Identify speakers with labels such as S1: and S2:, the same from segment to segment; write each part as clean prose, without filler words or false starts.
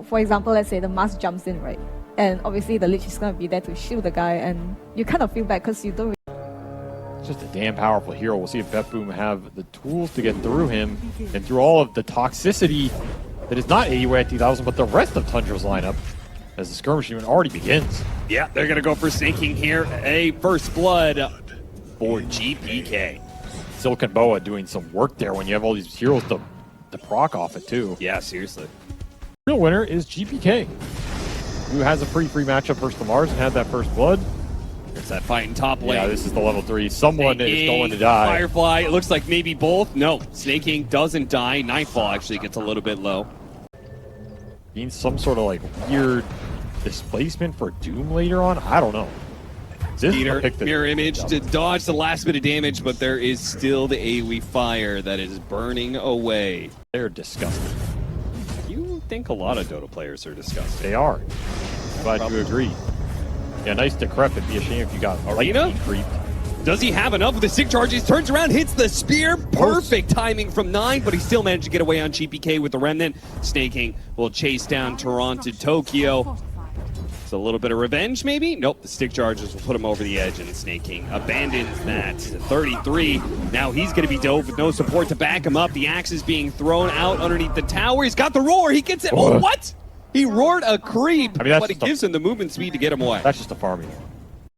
S1: for example, let's say the mask jumps in, right? And obviously the Lich is going to be there to shield the guy, and you kind of feel bad because you don't.
S2: It's just a damn powerful hero. We'll see if Betboom have the tools to get through him and through all of the toxicity that is not AUA at 2000, but the rest of Tundra's lineup as the skirmishing already begins.
S3: Yeah, they're going to go for Sneyking here. A first blood for GPK.
S2: Silicon Boa doing some work there when you have all these heroes to proc off it too.
S3: Yeah, seriously.
S2: Real winner is GPK, who has a pretty free matchup versus the Mars and had that first blood.
S3: It's that fight in top lane.
S2: Yeah, this is the level 3. Someone is going to die.
S3: Firefly, it looks like maybe both. No, Sneyking doesn't die. Nightfall actually gets a little bit low.
S2: Means some sort of like weird displacement for Doom later on. I don't know.
S3: Mirror image to dodge the last bit of damage, but there is still the AoE fire that is burning away.
S2: They're disgusting.
S3: You think a lot of Dota players are disgusting.
S2: They are. Glad you agree. Yeah, nice decrepit. Be a shame if you got lightning creep.
S3: Does he have enough with the sig charges? Turns around, hits the spear. Perfect timing from 9, but he still managed to get away on GPK with the Remnant. Sneyking will chase down TORONTOTOKYO. It's a little bit of revenge, maybe? Nope, the stick charges will put him over the edge, and Sneyking abandons that. 33. Now he's going to be dove with no support to back him up. The axe is being thrown out underneath the tower. He's got the roar. He gets it. Oh, what? He roared a creep, but it gives him the movement speed to get him away.
S2: That's just a farming.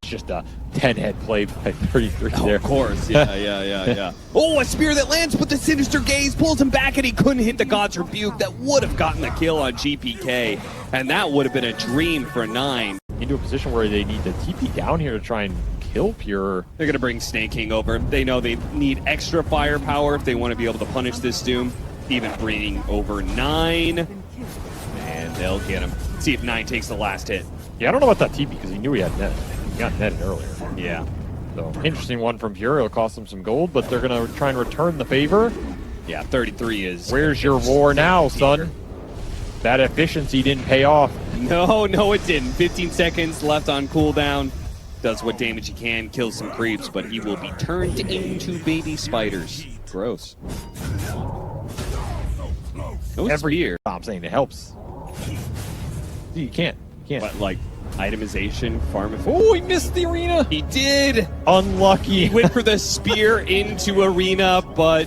S2: It's just a 10-head play by 33 there.
S3: Of course, yeah. Oh, a spear that lands, but the Sinister Gaze pulls him back, and he couldn't hit the God's Rebuke. That would have gotten the kill on GPK, and that would have been a dream for 9.
S2: Into a position where they need to TP down here to try and kill Pure.
S3: They're going to bring Sneyking over. They know they need extra firepower if they want to be able to punish this Doom. Even bringing over 9, and they'll get him. See if 9 takes the last hit.
S2: Yeah, I don't know about that TP because he knew he had net. He got netted earlier.
S3: Yeah.
S2: So, interesting one from Pure. It'll cost them some gold, but they're going to try and return the favor.
S3: Yeah, 33 is...
S2: Where's your roar now, son? That efficiency didn't pay off.
S3: No, it didn't. 15 seconds left on cooldown. Does what damage he can, kills some creeps, but he will be turned into baby spiders. Gross.
S2: Every year. I'm saying it helps. You can't.
S3: But like itemization, farm.
S2: Oh, he missed the arena.
S3: He did.
S2: Unlucky.
S3: He went for the spear into arena, but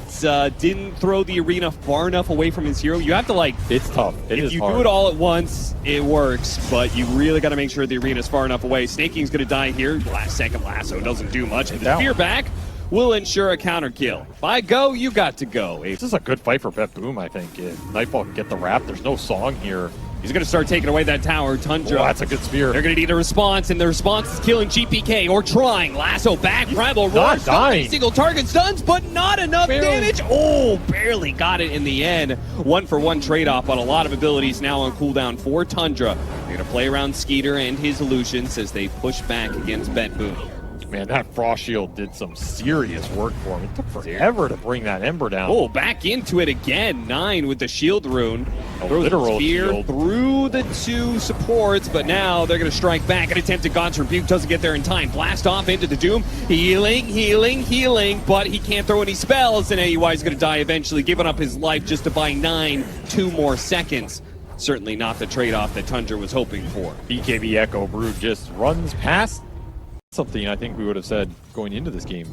S3: didn't throw the arena far enough away from his hero. You have to like.
S2: It's tough.
S3: If you do it all at once, it works, but you really got to make sure the arena is far enough away. Sneyking's going to die here. Last second lasso doesn't do much. And the spear back will ensure a counter kill. If I go, you got to go.
S2: This is a good fight for Betboom, I think. If Nightfall can get the wrap, there's no song here.
S3: He's going to start taking away that tower. Tundra.
S2: Oh, that's a good spear.
S3: They're going to need a response, and the response is killing GPK or trying. Lasso back, Primal Roar.
S2: Not dying.
S3: Single target stuns, but not enough damage. Oh, barely got it in the end. 1-for-1 trade-off on a lot of abilities now on cooldown for Tundra. They're going to play around Skiter and his illusions as they push back against Betboom.
S2: Man, that Frost Shield did some serious work for him. It took forever to bring that Ember down.
S3: Oh, back into it again. 9 with the shield rune.
S2: A literal
S3: spear
S2: shield.
S3: Through the 2 supports, but now they're going to strike back. An attempt at God's Rebuke doesn't get there in time. Blast off into the Doom. Healing, but he can't throw any spells, and AUI is going to die eventually, giving up his life just to buy 9 2 more seconds. Certainly not the trade-off that Tundra was hoping for.
S2: BKB Echo Brood just runs past something I think we would have said going into this game.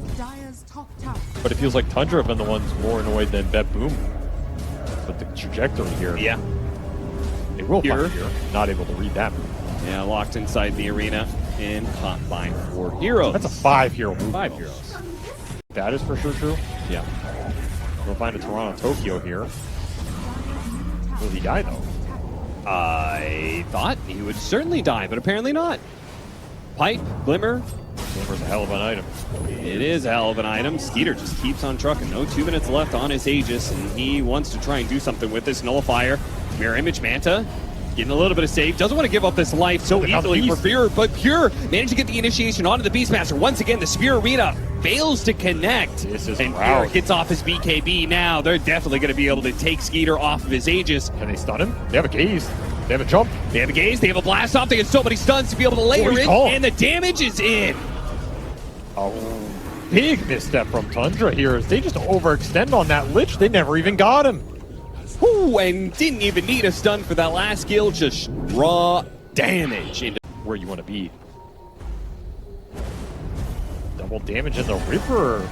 S2: But it feels like Tundra have been the ones more annoyed than Betboom. But the trajectory here.
S3: Yeah.
S2: They will fight here. Not able to read that move.
S3: Yeah, locked inside the arena in hotline for heroes.
S2: That's a 5-hero move.
S3: 5 heroes.
S2: That is for sure true.
S3: Yeah.
S2: We'll find a TORONTOTOKYO here. Will he die though?
S3: I thought he would certainly die, but apparently not. Pipe, Glimmer.
S2: Glimmer's a hell of an item.
S3: It is a hell of an item. Skiter just keeps on trucking. No 2 minutes left on his Aegis, and he wants to try and do something with this Nullifier. Mirror Image Manta getting a little bit of save. Doesn't want to give up this life so easily for Pure, but Pure managed to get the initiation onto the Beastmaster. Once again, the Spear Arena fails to connect.
S2: And
S3: Pure gets off his BKB now. They're definitely going to be able to take Skiter off of his Aegis.
S2: Can they stun him? They have a gaze. They have a jump.
S3: They have a gaze. They have a blast off. They get so many stuns to be able to layer in, and the damage is in.
S2: Oh, big misstep from Tundra here as they just overextend on that Lich. They never even got him.
S3: Ooh, and didn't even need a stun for that last kill, just raw damage into
S2: Where you want to be. Double damage, and the Ripper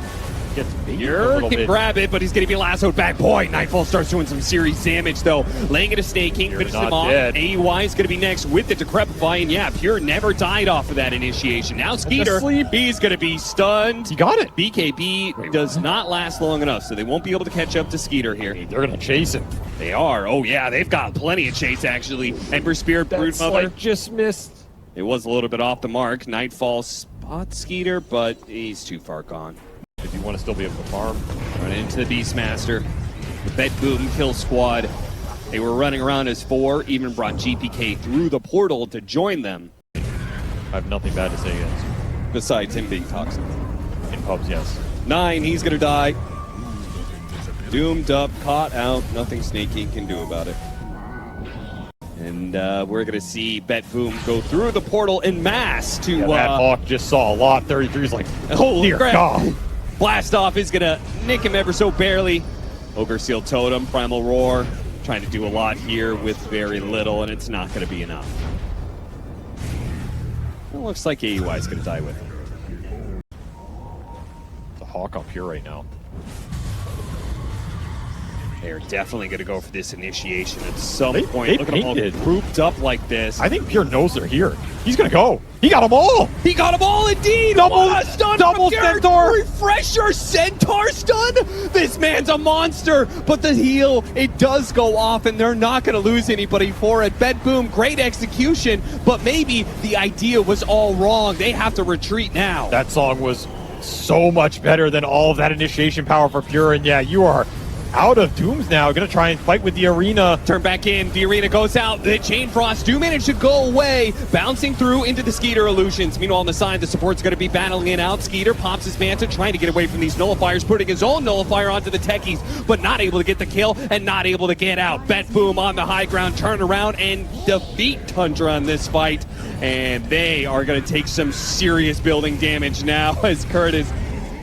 S2: gets baited a
S3: Here,
S2: little
S3: can
S2: bit.
S3: grab it, but he's going to be lassoed back. Boy, Nightfall starts doing some serious damage, though. Laying it to Sneyking, finishes
S2: not
S3: him off.
S2: dead.
S3: AUI is going to be next with the Decrepify, and yeah, Pure never died off of that initiation. Now Skeeter,
S2: sleep.
S3: he's going to be stunned.
S2: He got it.
S3: BKB does not last long enough, so they won't be able to catch up to Skeeter here.
S2: They're going to chase him.
S3: They are. Oh, yeah, they've got plenty of chase, actually. Ember Spear,
S2: That's
S3: Broodmother.
S2: like just missed.
S3: It was a little bit off the mark. Nightfall spots Skeeter, but he's too far gone.
S2: If you want to still be able to farm.
S3: Run into the Beastmaster. The Betboom kill squad. They were running around as 4, even brought GPK through the portal to join them.
S2: I have nothing bad to say against.
S3: Besides him being toxic.
S2: In pubs, yes.
S3: 9, he's gonna die. Doomed up, caught out, nothing Sneyking can do about it. And we're gonna see Betboom go through the portal en masse to
S2: Yeah, that Hawk just saw a lot. 33 is like,
S3: holy
S2: dear
S3: crap.
S2: God.
S3: Blast off is gonna nick him ever so barely. Ogre Seal Totem, Primal Roar, trying to do a lot here with very little, and it's not gonna be enough. It looks like AUI is gonna die with him.
S2: The Hawk up here right now.
S3: They're definitely gonna go for this initiation at some
S2: They
S3: point. Look at them all
S2: painted.
S3: grouped up like this.
S2: I think Pure knows they're here. He's going to go. He got them all.
S3: He got them all indeed!
S2: Double-
S3: What a stun
S2: double
S3: from Garrett.
S2: Centaur.
S3: Refresher Centaur stun! This man's a monster, but the heal, it does go off, and they're not going to lose anybody for it. Betboom, great execution, but maybe the idea was all wrong. They have to retreat now.
S2: That song was so much better than all of that initiation power for Pure. And yeah, you are out of Dooms now. Going to try and fight with the Arena.
S3: Turn back in, the Arena goes out, the Chain Frost do manage to go away, bouncing through into the Skeeter illusions. Meanwhile, on the side, the support's going to be battling it out. Skeeter pops his Manta, trying to get away from these nullifiers, putting his own nullifier onto the techies, but not able to get the kill and not able to get out. Betboom on the high ground, turn around and defeat Tundra in this fight, and they are going to take some serious building damage now as Curtis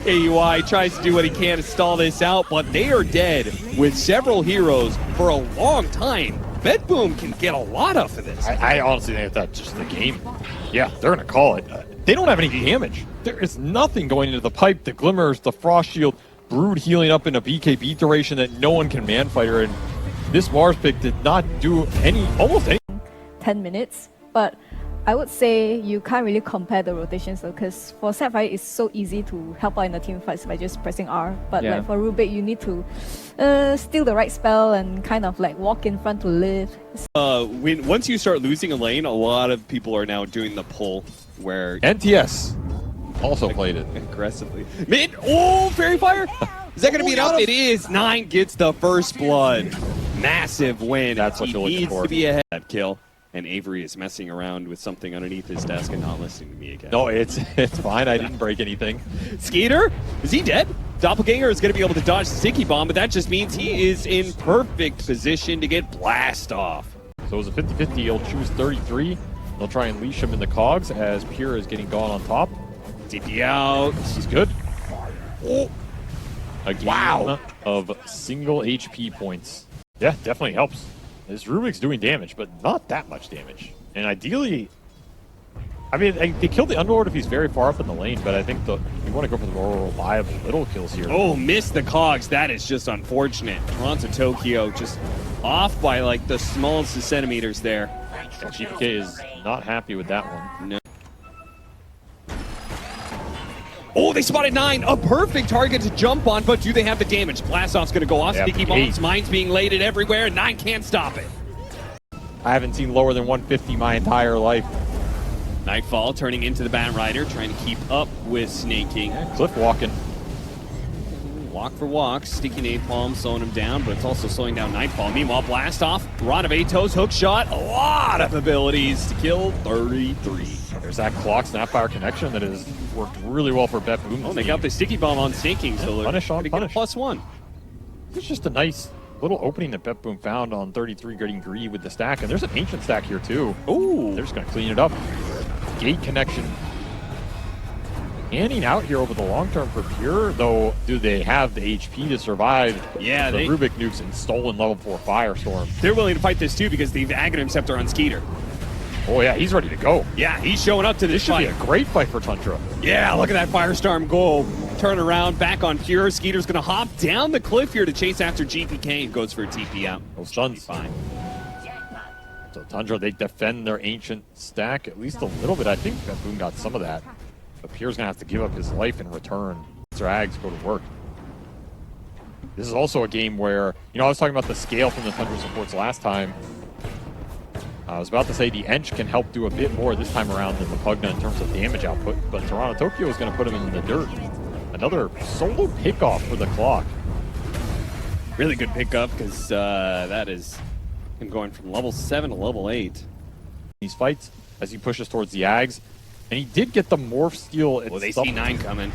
S3: AUI tries to do what he can to stall this out, but they are dead with several heroes for a long time. Betboom can get a lot off of this.
S2: I honestly think that's just the game. Yeah, they're going to call it. They don't have any damage. There is nothing going into the pipe, the Glimmers, the Frost Shield, Brood healing up in a BKB duration that no one can man-fighter, and this Mars pick did not do almost any.
S1: 10 minutes, but I would say you can't really compare the rotations though, because for Sapphire it's so easy to help out in the team fights by just pressing R, but
S2: Yeah.
S1: like for Rubik you need to steal the right spell and kind of like walk in front to live.
S3: Once you start losing a lane, a lot of people are now doing the pull where
S2: NTS also played it.
S3: aggressively. Mid, oh, Fairy Fire! Is that going to be enough? It is. 9 gets the first blood. Massive win.
S2: That's what
S3: He
S2: you're looking
S3: needs
S2: for.
S3: to be ahead. That kill. And Avery is messing around with something underneath his desk and not listening to me again.
S2: No, it's fine. I didn't break anything.
S3: Skeeter, is he dead? Doppelganger is going to be able to dodge the sticky bomb, but that just means he is in perfect position to get blast off.
S2: So it was a 50-50. He'll choose 33. They'll try and leash him in the cogs as Pure is getting gone on top.
S3: DP out.
S2: He's good.
S3: Oh,
S2: A game
S3: Wow.
S2: of single HP points. Yeah, definitely helps. This Rubik's doing damage, but not that much damage. And ideally, I mean, they killed the Underlord if he's very far up in the lane, but I think you want to go for the more reliable little kills here.
S3: oh, missed the cogs. That is just unfortunate. TORONTOTOKYO just off by like the smallest of centimeters there.
S2: GPK is not happy with that one.
S3: No. Oh, they spotted 9. A perfect target to jump on, but do they have the damage? Blastoff's going to go off.
S2: Yeah,
S3: Sticky
S2: 8.
S3: bombs. Mine's being laid everywhere, and 9 can't stop it.
S2: I haven't seen lower than 150 my entire life.
S3: Nightfall turning into the Bat Rider, trying to keep up with Sneyking.
S2: Cliff walking.
S3: Walk for walk, Sticky Napalm slowing him down, but it's also slowing down Nightfall. Meanwhile, Blastoff, Rod of Atos, hook shot, a lot of abilities to kill 33.
S2: There's that clock Snapfire connection that has worked really well for Betboom.
S3: Oh, they got the Sticky Bomb on Sneyking, so they're
S2: punish on
S3: gonna get a
S2: punish.
S3: +1.
S2: It's just a nice little opening that Betboom found on 33 getting greedy with the stack. And there's an ancient stack here too.
S3: Ooh.
S2: They're just going to clean it up. Gate connection. panning out here over the long term for Pure, though. Do they have the HP to survive the Rubik nukes and stolen level 4 Firestorm?
S3: They're willing to fight this too because they've Aghanim Scepter on Skiter.
S2: Oh yeah, he's ready to go.
S3: Yeah, he's showing up to this
S2: Should
S3: fight.
S2: be a great fight for Tundra.
S3: Yeah, look at that Firestorm go. Turn around, back on Pure. Skeeter's going to hop down the cliff here to chase after GPK and goes for a TP out.
S2: No stuns.
S3: Fine.
S2: So Tundra, they defend their ancient stack at least a little bit. I think Betboom got some of that. But Pure's going to have to give up his life in return. Drags go to work. This is also a game where, you know, I was talking about the scale from the Tundra supports last time. I was about to say the Ench can help do a bit more this time around than the Pugna in terms of damage output, but TORONTOTOKYO is going to put him in the dirt. Another solo pickoff for the clock.
S3: Really good pickup because that is him going from level 7 to level 8.
S2: These fights as he pushes towards the Ags, and he did get the Morph Steal.
S3: Well, they see 9 coming.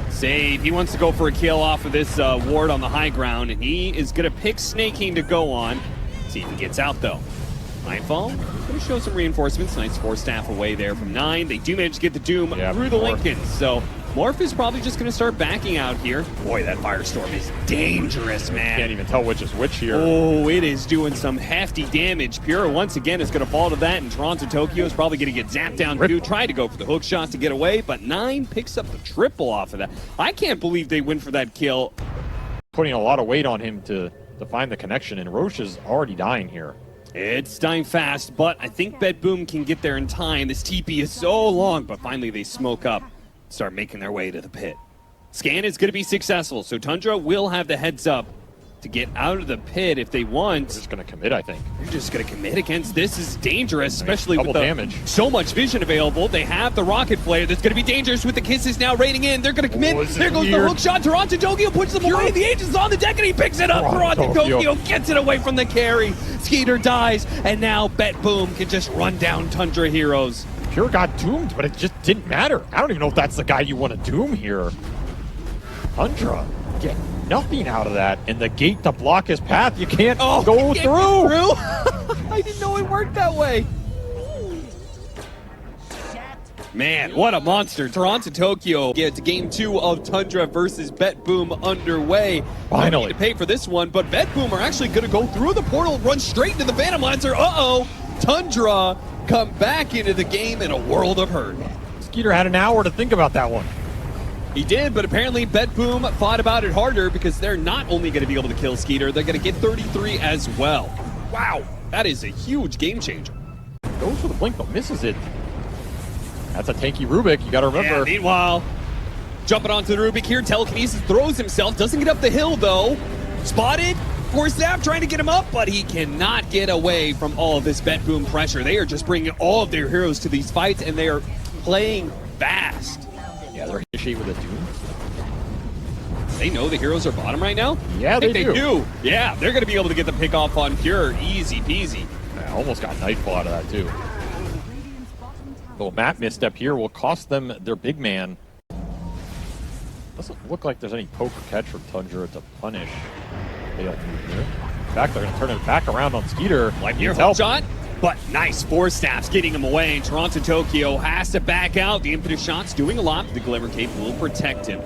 S3: Save. He wants to go for a kill off of this ward on the high ground, and he is going to pick Sneyking to go on. See if he gets out, though. Nightfall, going to show some reinforcements. Nice 4-staff away there from 9. They do manage to get the Doom through the Lincoln. So Morph is probably just going to start backing out here. Boy, that Firestorm is dangerous, man.
S2: Can't even tell which is which here.
S3: Oh, it is doing some hefty damage. Pure, once again, is going to fall to that, and TORONTOTOKYO is probably going to get zapped down too. Tried to go for the hook shot to get away, but 9 picks up the triple off of that. I can't believe they went for that kill.
S2: Putting a lot of weight on him to find the connection, and Roche is already dying here.
S3: It's dying fast, but I think Betboom can get there in time. This TP is so long, but finally they smoke up, start making their way to the pit. Scan is going to be successful, so Tundra will have the heads up to get out of the pit if they want.
S2: They're just going to commit, I think.
S3: They're just going to commit against this. This is dangerous, especially with the
S2: damage.
S3: So much vision available. They have the rocket flare that's going to be dangerous with the kisses now raining in. They're going to commit. There goes the hook shot. TORONTOTOKYO pushes them away. The agent's on the deck and he picks it up. TORONTOTOKYO gets it away from the carry. Skiter dies, and now Betboom can just run down Tundra heroes.
S2: Pure got doomed, but it just didn't matter. I don't even know if that's the guy you want to doom here. Tundra get nothing out of that, and the gate to block his path, you can't go through.
S3: I didn't know it worked that way. Man, what a monster. TORONTOTOKYO gets game 2 of Tundra versus Betboom underway.
S2: Finally.
S3: To pay for this one, but Betboom are actually going to go through the portal, run straight into the Phantom Lancer. Uh-oh. Tundra come back into the game in a world of hurt.
S2: Skeeter had an hour to think about that one.
S3: He did, but apparently Betboom thought about it harder because they're not only going to be able to kill Skeeter, they're going to get 33 as well. Wow, that is a huge game changer.
S2: Goes for the blink, but misses it. That's a tanky Rubik, you got to remember.
S3: Yeah, meanwhile, jumping onto the Rubik here, telekinesis throws himself, doesn't get up the hill though. Spotted, 4-staff trying to get him up, but he cannot get away from all of this Betboom pressure. They are just bringing all of their heroes to these fights, and they are playing fast.
S2: Yeah, they're initiate with a Doom.
S3: They know the heroes are bottom right now?
S2: Yeah,
S3: I think
S2: they do.
S3: Yeah, they're going to be able to get the pick off on Pure. Easy peasy.
S2: Yeah, almost got Nightfall out of that, too. Little map misstep here will cost them their big man. Doesn't look like there's any poke or catch from Tundra to punish. They don't move here. In fact, they're going to turn it back around on Skeeter.
S3: Like your hook shot, but nice 4-staffs getting him away. And TORONTOTOKYO has to back out. The impetus shot's doing a lot. The Glimmer Cape will protect him.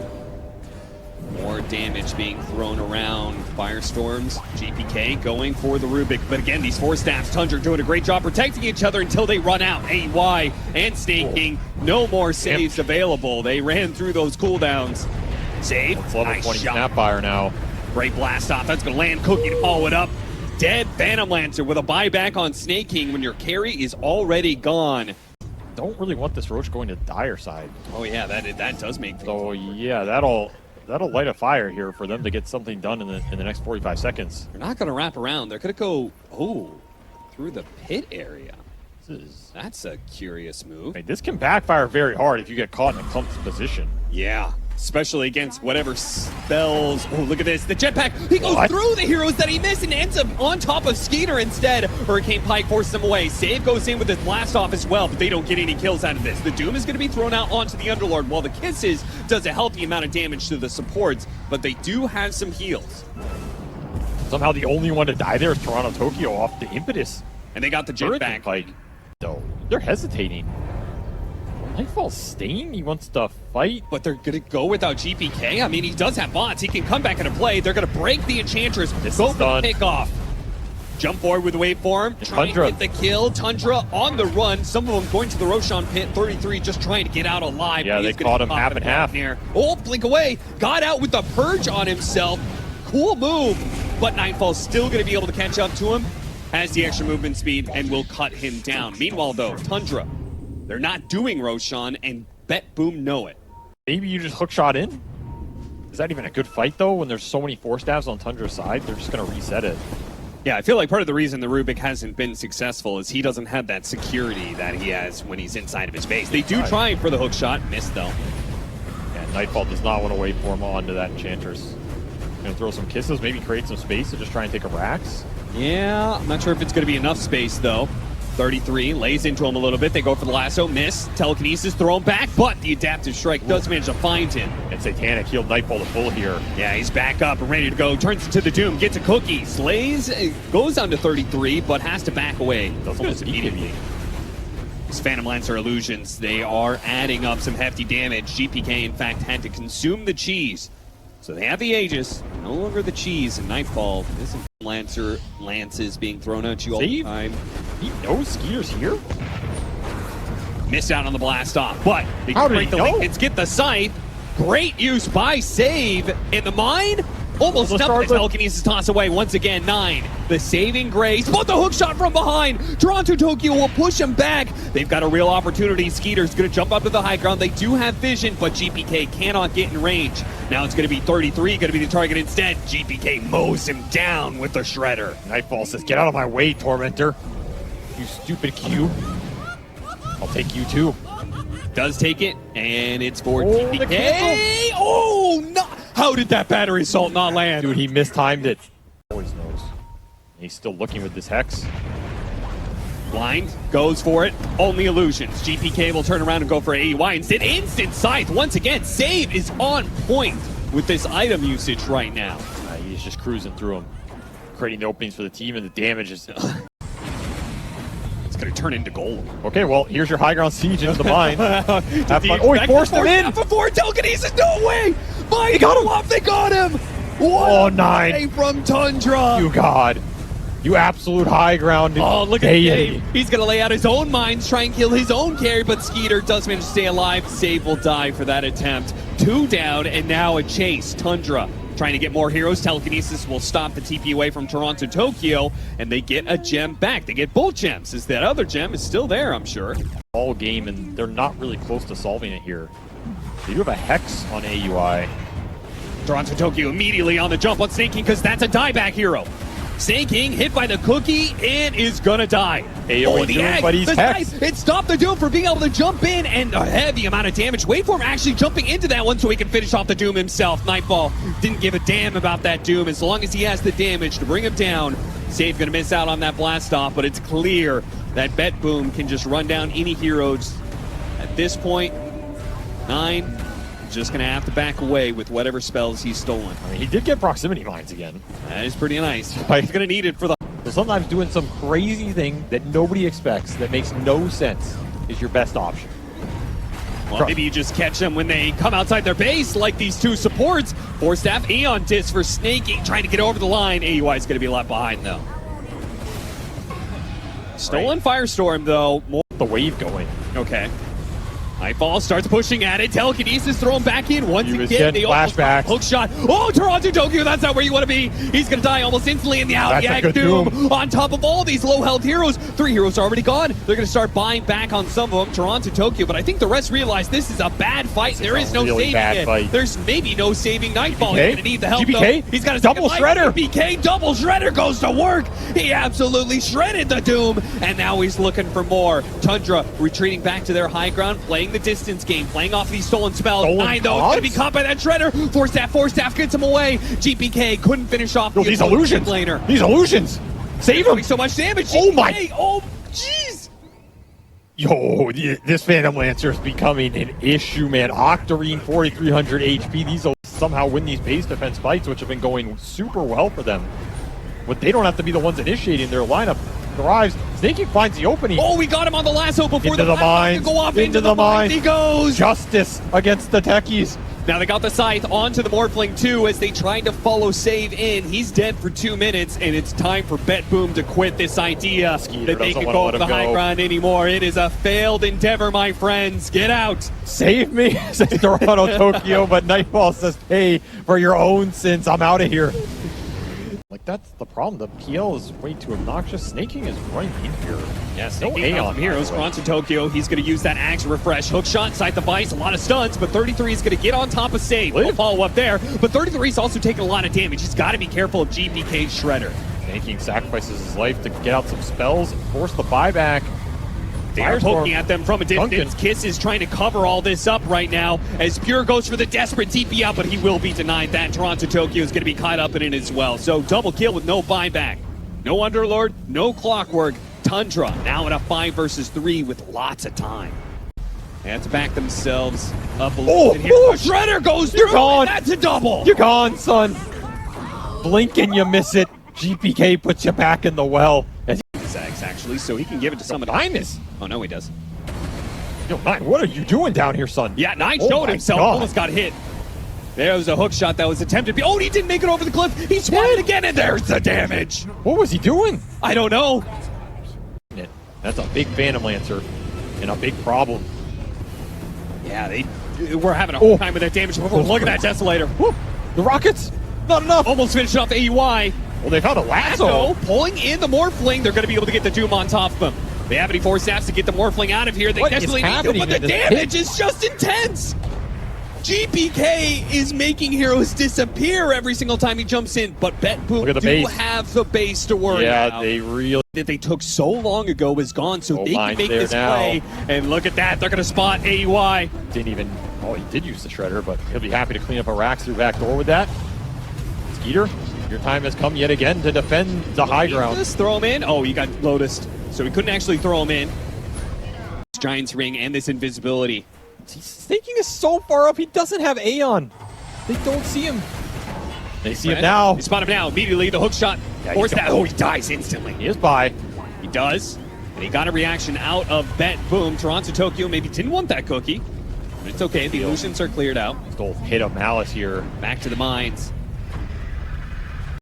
S3: More damage being thrown around. Firestorms, GPK going for the Rubik. But again, these 4-staffs, Tundra doing a great job protecting each other until they run out. AY and Sneyking, no more saves available. They ran through those cooldowns. Save,
S2: it's level
S3: nice
S2: 20
S3: shot.
S2: Snapfire now.
S3: Great blast off. That's going to land Cookie to follow it up. Dead Phantom Lancer with a buyback on Sneyking when your carry is already gone.
S2: Don't really want this Roach going to dire side.
S3: Oh yeah, that does make things.
S2: So yeah, that'll light a fire here for them to get something done in the next 45 seconds.
S3: They're not going to wrap around. They're going to go through the pit area. That's a curious move.
S2: I mean, this can backfire very hard if you get caught in a clumped position.
S3: Yeah. Especially against whatever spells. Oh, look at this. The jetpack. He goes through the heroes that he missed and ends up on top of Skeeter instead. Hurricane Pike forces him away. Save goes in with his blast off as well, but they don't get any kills out of this. The Doom is going to be thrown out onto the Underlord, while the Kisses does a healthy amount of damage to the supports, but they do have some heals.
S2: Somehow the only one to die there is TORONTOTOKYO off the impetus.
S3: And they got the jetpack.
S2: Like, no, they're hesitating. Nightfall's staying? He wants to fight?
S3: But they're going to go without GPK? I mean, he does have bots. He can come back into play. They're going to break the Enchantress.
S2: This
S3: go
S2: is
S3: for
S2: done.
S3: the pickoff. Jump forward with the waveform. Trying to
S2: Tundra.
S3: get the kill. Tundra on the run. Some of them going to the Roshan pit. 33 just trying to get out alive.
S2: Yeah,
S3: But
S2: they
S3: he's gonna
S2: caught
S3: be
S2: him
S3: caught
S2: half
S3: in
S2: and
S3: the
S2: half.
S3: near. Oh, blink away. Got out with the purge on himself. Cool move. But Nightfall's still going to be able to catch up to him. Has the extra movement speed and will cut him down. Meanwhile, though, Tundra, they're not doing Roshan, and Betboom know it.
S2: Maybe you just hook shot in? Is that even a good fight, though, when there's so many Force Staffs on Tundra's side? They're just going to reset it.
S3: Yeah, I feel like part of the reason the Rubik hasn't been successful is he doesn't have that security that he has when he's inside of his base. They do try for the hook shot, missed though.
S2: Yeah, Nightfall does not want to wait for him onto that Enchantress. Gonna throw some kisses, maybe create some space to just try and take a Rax.
S3: Yeah, I'm not sure if it's going to be enough space though. 33 lays into him a little bit. They go for the lasso, miss. Telekinesis, throw him back, but the adaptive strike does manage to find him.
S2: And Satanic healed Nightfall to full here.
S3: Yeah, he's back up and ready to go. Turns into the Doom, gets a cookie. Slays, goes down to 33, but has to back away.
S2: Does almost
S3: immediately. These Phantom Lancer illusions, they are adding up some hefty damage. GPK, in fact, had to consume the cheese. So they have the Aegis, no longer the cheese, and Nightfall. This is Lancer lances being thrown at you all the time.
S2: He knows Skeeter's here?
S3: Missed out on the blast off, but they
S2: How did
S3: break
S2: he
S3: the
S2: know?
S3: link. It's get the scythe. Great use by Save in the mine. Almost
S2: Well,
S3: stumped the telekinesis toss away once again. 9. The saving grace, but the hook shot from behind. TORONTOTOKYO will push him back. They've got a real opportunity. Skeeter's going to jump up to the high ground. They do have vision, but GPK cannot get in range. Now it's going to be 33, going to be the target instead. GPK mows him down with the shredder.
S2: Nightfall says, get out of my way, Tormentor. You stupid Q. I'll take you too.
S3: Does take it, and it's for
S2: the
S3: GPK.
S2: cancel.
S3: Oh, no! How did that battery assault not land?
S2: Dude, he mistimed it. Always knows. He's still looking with this Hex.
S3: Blind goes for it. Only illusions. GPK will turn around and go for AEY instead. Instant scythe once again. Save is on point with this item usage right now.
S2: He's just cruising through them, creating the openings for the team, and the damage is...
S3: It's going to turn into gold.
S2: Okay, well, here's your high ground siege into the mine. Have fun.
S3: Oh,
S2: he forced him in!
S3: Before telekinesis, no way! My
S2: got him.
S3: off, they got him! What
S2: Oh,
S3: a
S2: 9.
S3: play from Tundra!
S2: You God. You absolute high ground.
S3: Oh, look at Dave. He's going to lay out his own mines, try and kill his own carry, but Skeeter does manage to stay alive. Save will die for that attempt. 2 down, and now a chase. Tundra trying to get more heroes. Telekinesis will stop the TP away from TORONTOTOKYO, and they get a gem back. They get both gems, as that other gem is still there, I'm sure.
S2: All game, and they're not really close to solving it here. They do have a Hex on AUI.
S3: TORONTOTOKYO immediately on the jump on Sneyking, because that's a dieback hero. Sneyking hit by the cookie and is gonna die.
S2: AoE
S3: the
S2: Doom,
S3: egg,
S2: but he's
S3: the
S2: hexed.
S3: scythe, it stopped the Doom from being able to jump in, and a heavy amount of damage. Waveform actually jumping into that one so he can finish off the Doom himself. Nightfall didn't give a damn about that Doom as long as he has the damage to bring him down. Save gonna miss out on that blast off, but it's clear that Betboom can just run down any heroes. At this point, 9 just gonna have to back away with whatever spells he's stolen.
S2: I mean, he did get proximity mines again.
S3: That is pretty nice.
S2: Right.
S3: He's gonna need it for the...
S2: So sometimes doing some crazy thing that nobody expects, that makes no sense, is your best option.
S3: Well, maybe you just catch them when they come outside their base, like these 2 supports. Force Staff, Aeon Disc for Sneyking, trying to get over the line. AUI is going to be left behind, though. Stolen Firestorm, though. More
S2: The wave going.
S3: okay. Nightfall starts pushing at it. Telekinesis, throw him back in once
S2: He was
S3: again.
S2: getting
S3: They almost
S2: flashbacks.
S3: hook shot. Oh, TORONTOTOKYO, that's not where you want to be. He's going to die almost instantly in the out.
S2: That's a
S3: Yeah,
S2: good
S3: Doom on top of all these low health heroes. 3 heroes are already gone. They're going to start buying back on some of them. TORONTOTOKYO, but I think the rest realize this is a bad fight. There is no
S2: really
S3: saving
S2: bad
S3: it.
S2: fight.
S3: There's maybe no saving Nightfall.
S2: GPK?
S3: He's going to need the help,
S2: GPK?
S3: though. He's got a
S2: Double
S3: second life.
S2: shredder.
S3: GPK double shredder goes to work. He absolutely shredded the Doom, and now he's looking for more. Tundra retreating back to their high ground, playing the distance game, playing off these stolen spells.
S2: Stolen
S3: 9 though, it's going to be caught by that shredder. Force Staff gets him away. GPK couldn't finish off
S2: Yo,
S3: the
S2: these
S3: opponent's
S2: illusions.
S3: laner.
S2: These illusions. Save him.
S3: Doing so much damage.
S2: Oh my-
S3: GPK, oh, jeez.
S2: Yo, this Phantom Lancer is becoming an issue, man. Octarine, 4,300 HP. These will somehow win these base defense fights, which have been going super well for them. But they don't have to be the ones initiating their lineup. arrives. Sneyking finds the opening.
S3: Oh, we got him on the lasso before
S2: Into
S3: the
S2: the mines.
S3: to go off. Into the mines he goes.
S2: Justice against the techies.
S3: Now they got the scythe onto the Morphling too as they tried to follow save in. He's dead for 2 minutes, and it's time for Betboom to quit this idea that they can go up the high ground anymore. It is a failed endeavor, my friends. Get out.
S2: Save me, says TORONTOTOKYO, but Nightfall says, hey, for your own sins, I'm out of here. Like, that's the problem. The PL is way too obnoxious. Sneyking is running in here.
S3: Yes,
S2: no
S3: Aeon heroes. TORONTOTOKYO, he's going to use that axe refresh. Hook shot inside the vice, a lot of stuns, but 33 is going to get on top of save. We'll follow up there, but 33 is also taking a lot of damage. He's got to be careful of GPK's Shredder.
S2: Sneyking sacrifices his life to get out some spells and force the buyback.
S3: They are poking at them from a distance.
S2: Duncan.
S3: Kiss is trying to cover all this up right now as Pure goes for the desperate TP out, but he will be denied that. TORONTOTOKYO is going to be caught up in it as well. So double kill with no buyback. No Underlord, no Clockwork. Tundra now in a 5 versus 3 with lots of time. They have to back themselves up a little bit here. Oh, Shredder goes through, and that's a double.
S2: You're gone, son. Blink and you miss it. GPK puts you back in the well.
S3: Zags, actually, so he can give it to someone.
S2: Nine is.
S3: Oh, no, he does.
S2: Yo, Nine, what are you doing down here, son?
S3: Yeah, Nine showed himself, almost got hit. There was a hook shot that was attempted. Oh, he didn't make it over the cliff. He swung it again, and there's the damage.
S2: What was he doing?
S3: I don't know.
S2: That's a big Phantom Lancer and a big problem.
S3: Yeah, we're having a hard time with that damage. Look at that Desolator.
S2: Woo. The rockets, not enough.
S3: Almost finished off AUI.
S2: Well, they found a lasso.
S3: Pulling in the Morphling. They're going to be able to get the Doom on top of them. They have any force staffs to get the Morphling out of here. They desperately need to, but the damage is just intense. GPK is making heroes disappear every single time he jumps in, but Betboom do have the base to worry about.
S2: Yeah, they really...
S3: That they took so long ago is gone, so they can make this play. And look at that, they're going to spot AUI.
S2: Didn't even... Oh, he did use the Shredder, but he'll be happy to clean up a Rax through back door with that. Skiter, your time has come yet again to defend the high ground.
S3: Just throw him in. Oh, he got Lotused, so he couldn't actually throw him in. Giant's Ring and this invisibility.
S2: Sneyking is so far up, he doesn't have Aeon. They don't see him. They see him now.
S3: They spot him now. Immediately, the hook shot. Force that. Oh, he dies instantly.
S2: He is by.
S3: He does. And he got a reaction out of Betboom. TORONTOTOKYO maybe didn't want that cookie. But it's okay. The illusions are cleared out.
S2: Still hit of Malice here.
S3: Back to the mines.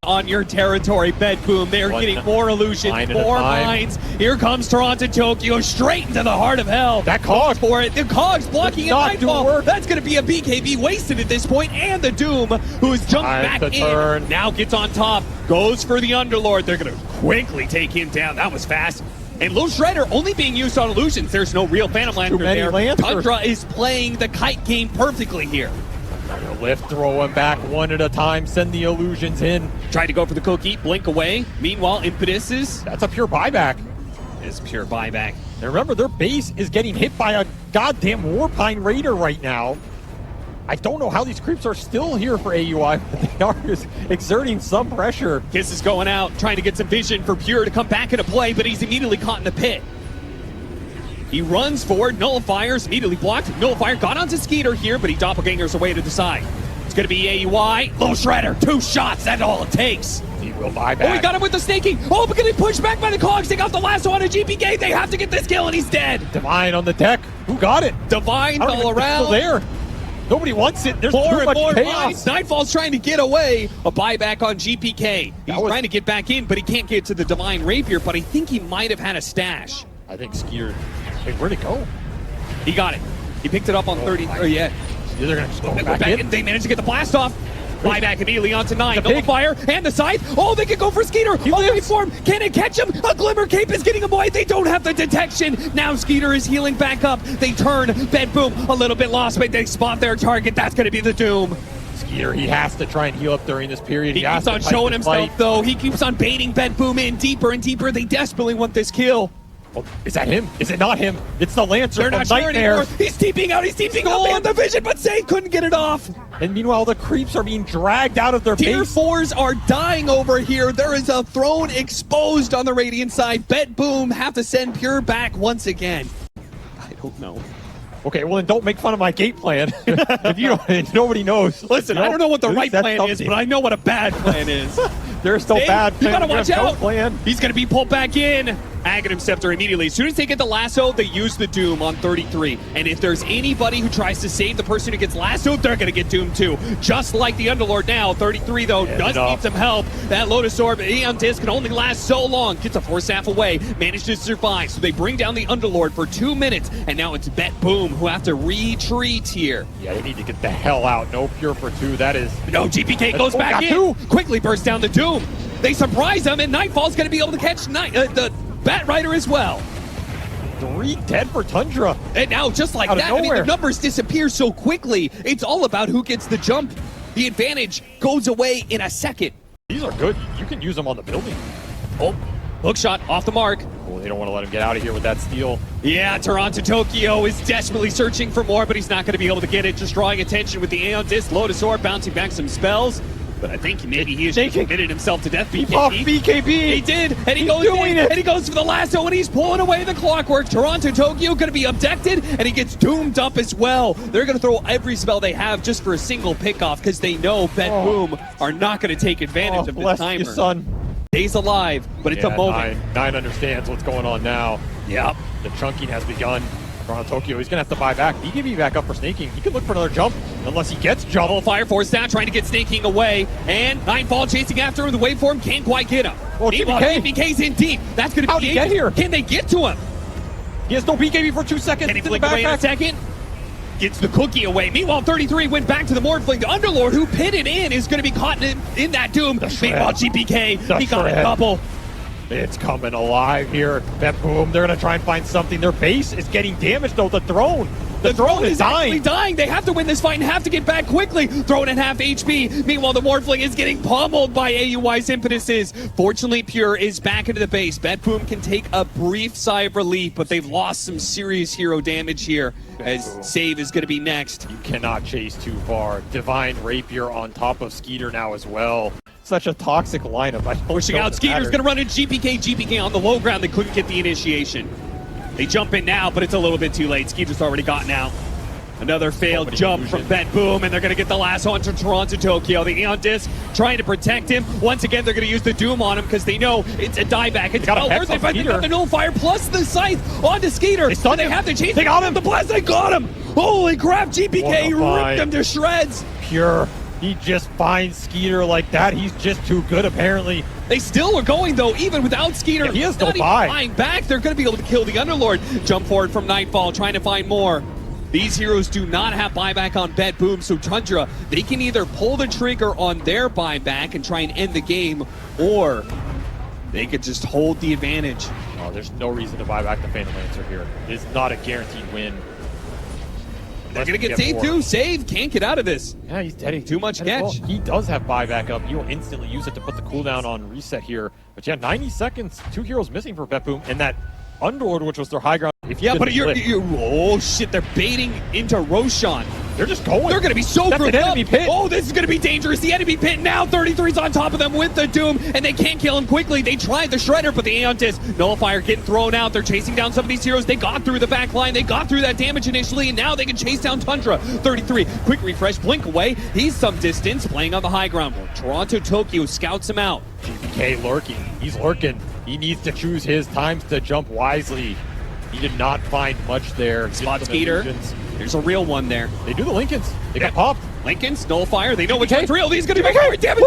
S3: On your territory, Betboom. They're getting more illusions, more mines. Here comes TORONTOTOKYO straight into the heart of hell.
S2: That Cog
S3: for it. The Cog's blocking it. Nightfall. That's going to be a BKB wasted at this point. And the Doom, who is jumping back in, now gets on top. Goes for the Underlord. They're going to quickly take him down. That was fast. And Little Shredder only being used on illusions. There's no real Phantom Lancer there. Tundra is playing the kite game perfectly here.
S2: Lift, throw him back one at a time, send the illusions in.
S3: Tried to go for the cookie, blink away. Meanwhile, Impetus is...
S2: That's a pure buyback.
S3: It's pure buyback.
S2: And remember, their base is getting hit by a goddamn Warpine Raider right now. I don't know how these creeps are still here for AUI, but they are exerting some pressure.
S3: Kiss is going out, trying to get some vision for Pure to come back into play, but he's immediately caught in the pit. He runs forward, nullifiers, immediately blocked. Nullifier got onto Skiter here, but he doppelgangers away to the side. It's going to be AUI. Little Shredder, 2 shots, that's all it takes.
S2: He will buy back.
S3: Oh, he got him with the Sneyking. Oh, but getting pushed back by the Cogs. They got the lasso on a GPK. They have to get this kill, and he's dead.
S2: Divine on the deck. Who got it?
S3: Divine all around.
S2: Still there. Nobody wants it. There's
S3: more
S2: too much
S3: and more
S2: chaos.
S3: mines. Nightfall's trying to get away. A buyback on GPK. He's trying to get back in, but he can't get to the Divine Rapier, but I think he might have had a stash.
S2: I think Skiter... Hey, where'd it go?
S3: He got it. He picked it up on 30. Oh, yeah.
S2: They're going to just go back in.
S3: They managed to get the blast off. Buyback immediately onto 9. Nullifier and the scythe. Oh, they can go for Skiter. Wait for him. Can it catch him? A Glimmer Cape is getting him away. They don't have the detection. Now Skiter is healing back up. They turn. Betboom a little bit lost, but they spot their target. That's going to be the Doom.
S2: Skiter, he has to try and heal up during this period.
S3: He keeps on showing himself, though. He keeps on baiting Betboom in deeper and deeper. They desperately want this kill.
S2: Oh, is that him? Is it not him? It's the Lancer.
S3: They're not sure anymore. He's teeping out. He's teeping out. They have the vision, but Save couldn't get it off.
S2: And meanwhile, the creeps are being dragged out of their base.
S3: Tier 4s are dying over here. There is a throne exposed on the Radiant side. Betboom have to send Pure back once again. I don't know.
S2: Okay, well then don't make fun of my gate plan. If you don't, nobody knows.
S3: Listen, I don't know what the right plan is, but I know what a bad plan is.
S2: They're still
S3: Hey,
S2: bad.
S3: you gotta watch
S2: No
S3: out.
S2: plan.
S3: He's gonna be pulled back in. Aghanim Scepter immediately. As soon as they get the lasso, they use the Doom on 33. And if there's anybody who tries to save the person who gets lassoed, they're gonna get doomed too. Just like the Underlord now. 33 though does need some help. That Lotus Orb, Aeon Disc can only last so long. Gets a Force Staff away, managed to survive. So they bring down the Underlord for 2 minutes. And now it's Betboom who have to retreat here.
S2: Yeah, they need to get the hell out. No Pure for 2. That is...
S3: No, GPK goes back in. Quickly bursts down the Doom. They surprise him, and Nightfall's going to be able to catch the Bat Rider as well.
S2: 3 dead for Tundra.
S3: And now, just like that, I mean, the numbers disappear so quickly. It's all about who gets the jump. The advantage goes away in a second.
S2: These are good. You can use them on the building.
S3: Oh, hook shot off the mark.
S2: Oh, they don't want to let him get out of here with that steal.
S3: Yeah, TORONTOTOKYO is desperately searching for more, but he's not going to be able to get it. Just drawing attention with the Aeon Disc, Lotus Orb, bouncing back some spells. But I think maybe he has just committed himself to death. BKB.
S2: Off BKB.
S3: He did, and he goes in, and he goes for the lasso, and he's pulling away the clockwork. TORONTOTOKYO going to be abducted, and he gets doomed up as well. They're going to throw every spell they have just for a single pickoff because they know Betboom are not going to take advantage of the timer.
S2: You, son.
S3: Stays alive, but it's a moment.
S2: Nine understands what's going on now.
S3: Yep.
S2: The chunking has begun. TORONTOTOKYO, he's going to have to buy back. BKB back up for Sneyking. He could look for another jump unless he gets jump.
S3: Double fire force down, trying to get Sneyking away. And Nightfall chasing after him. The waveform can't quite get him.
S2: Well,
S3: GPK's in deep. That's going to be
S2: How'd he get here?
S3: Can they get to him?
S2: He has no BKB for 2 seconds.
S3: Can he flick away in a second? Gets the cookie away. Meanwhile, 33 went back to the Morphling. The Underlord, who pitted in, is going to be caught in that Doom. Meanwhile, GPK, he got a couple.
S2: It's coming alive here. Betboom, they're going to try and find something. Their base is getting damaged, though. The throne. The throne is
S3: actually dying. They have to win this fight and have to get back quickly. Throne at half HP. Meanwhile, the Morphling is getting pummeled by AUI's impetuses. Fortunately, Pure is back into the base. Betboom can take a brief sigh of relief, but they've lost some serious hero damage here as Save is going to be next.
S2: You cannot chase too far. Divine Rapier on top of Skiter now as well. Such a toxic lineup.
S3: Pushing out, Skeeter's going to run in GPK. GPK on the low ground. They couldn't get the initiation. They jump in now, but it's a little bit too late. Skeeter's already gotten out. Another failed jump from Betboom, and they're going to get the lasso onto TORONTOTOKYO. The Aeon Disc trying to protect him. Once again, they're going to use the Doom on him because they know it's a dieback. It's well worth it. They got the Nullifier plus the Scythe onto Skeeter. They have to chase.
S2: They got him.
S3: The blast. They got him. Holy crap! GPK ripped him to shreds.
S2: Pure. He just finds Skeeter like that. He's just too good, apparently.
S3: They still are going, though, even without Skeeter.
S2: Yeah, he has no
S3: buy. Flying back, they're going to be able to kill the Underlord. Jump forward from Nightfall, trying to find more. These heroes do not have buyback on Betboom, so Tundra, they can either pull the trigger on their buyback and try and end the game, or they could just hold the advantage.
S2: Oh, there's no reason to buy back the Phantom Lancer here. It is not a guaranteed win.
S3: They're going to get saved too. Save can't get out of this.
S2: Yeah, he's dead.
S3: Too much catch.
S2: Well. He does have buyback up. He will instantly use it to put the cooldown on reset here. But yeah, 90 seconds. 2 heroes missing for Betboom. And that Underlord, which was their high ground.
S3: But you're oh shit, they're baiting into Roshan.
S2: They're just going.
S3: They're going to be so
S2: grouped up. Pit.
S3: Oh, this is going to be dangerous. The enemy pit now. 33's on top of them with the Doom, and they can't kill him quickly. They tried the Shredder, but the Aeon Disc, Nullifier getting thrown out. They're chasing down some of these heroes. They got through the back line. They got through that damage initially, and now they can chase down Tundra. 33, quick refresh, blink away. He's some distance, playing on the high ground. TORONTOTOKYO scouts him out.
S2: GPK lurking. He's lurking. He needs to choose his times to jump wisely. He did not find much there.
S3: Spot Skeeter. There's a real one there.
S2: They do the Lincolns. They got popped.
S3: Lincolns, Nullifier. They know which one's real. He's going to be damage.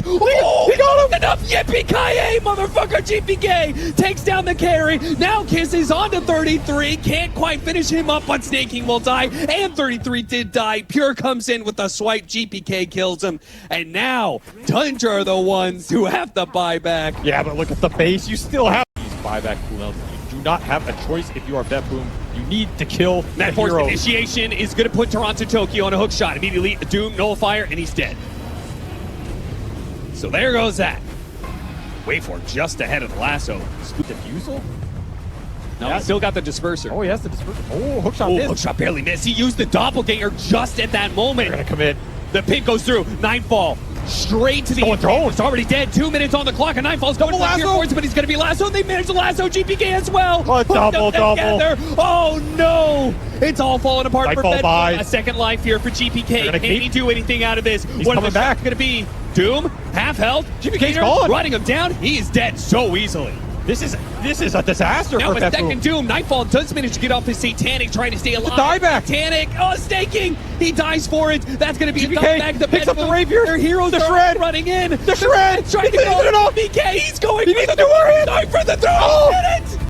S3: Oh, he got him. Enough. Yippee-ki-yay, motherfucker. GPK takes down the carry. Now kisses onto 33. Can't quite finish him up, but Sneyking will die. And 33 did die. Pure comes in with a swipe. GPK kills him. And now, Tundra are the ones who have the buyback.
S2: Yeah, but look at the base. You still have these buyback cooldowns. You do not have a choice if you are Betboom. You need to kill
S3: that forced initiation is going to put TORONTOTOKYO on a hook shot. Immediately, Doom, Nullifier, and he's dead. So there goes that. Waveform just ahead of the lasso.
S2: Scoop defusal?
S3: No, yeah. He still got the disperser.
S2: Oh, he has the disperser. Oh, hookshot missed.
S3: Hookshot barely missed. He used the doppelganger just at that moment.
S2: They're going to commit.
S3: The pin goes through. Nightfall straight to the
S2: drone.
S3: It's already dead. 2 minutes on the clock, and Nightfall's going to here forwards, but he's going to be lassoed. They managed to lasso GPK as well.
S2: Double.
S3: Oh no! It's all falling apart for Betboom.
S2: Buys.
S3: A second life here for GPK. Can he do anything out of this?
S2: He's coming back.
S3: Going to be Doom, half health.
S2: GPK's gone.
S3: Running him down. He is dead so easily.
S2: This is a disaster
S3: Now
S2: for
S3: with
S2: Betboom.
S3: second Doom, Nightfall does manage to get off his Satanic, trying to stay alive.
S2: dieback.
S3: Satanic, Sneyking, he dies for it. That's going to be
S2: GPK
S3: enough back to
S2: picks up the
S3: Betboom.
S2: Rapier.
S3: Their heroes
S2: The
S3: are
S2: shred.
S3: running in.
S2: The shred.
S3: Trying to
S2: He's
S3: go
S2: leaving it off.
S3: BK, he's going
S2: He
S3: for
S2: needs
S3: the
S2: to do it.
S3: going for the throw.
S2: Oh.
S3: He did it.